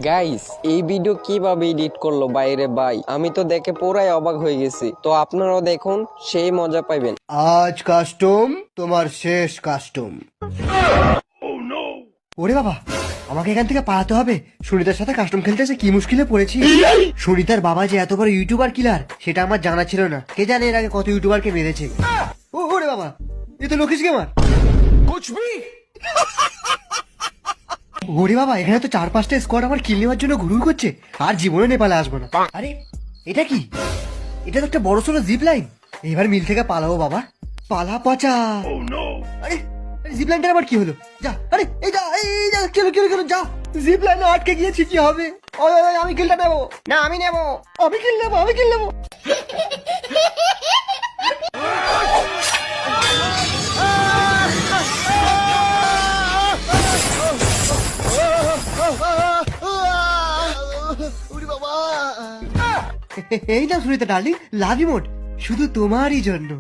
Guys, এই video কিভাবে edit করলো বাইরে ভাই, আমি তো দেখে পুরাই অবাক হয়ে গেছি। তো আপনারাও দেখুন, সেই মজা পাইবেন। আজ কাস্টম তোমার শেষ কাস্টম। ওরে বাবা, আমাকে এখান থেকে পালাতে হবে। সুনিতার সাথে কাস্টম খেলতে এসে কি মুশকিলে পড়েছি। সুনিতার বাবা যে এত বড় ইউটিউবার কিলার সেটা আমার জানা ছিল না। কে জানে এর আগে কত ইউটিউবারকে মেরেছে। ওরে বাবা, এ তো লোকেশ গেমার। ওরে বাবা, এখানে তো 4-5টা স্কোয়াড আমার কিল নেওয়ার জন্য ঘুরঘুর করছে। আর জীবনে নেপালে আসবো না। আরে এটা কি? এটা তো একটা বড় সড়ো জিপ লাইন। এবার মিল থেকে পালাবো বাবা, পালা পচা। আরে জিপ লাইনটা আবার কি হলো? যা, আরে এই যা, এই যা, কেন যা। জিপ লাইনে আটকে গিয়েছি, কি হবে? ওই আমি কিলটা নেবো না, আমি নেবো, আমি কিল নেবো। এই না সুনিতা ডার্লিং, লাভ ইমোট শুধু তোমারই জন্য।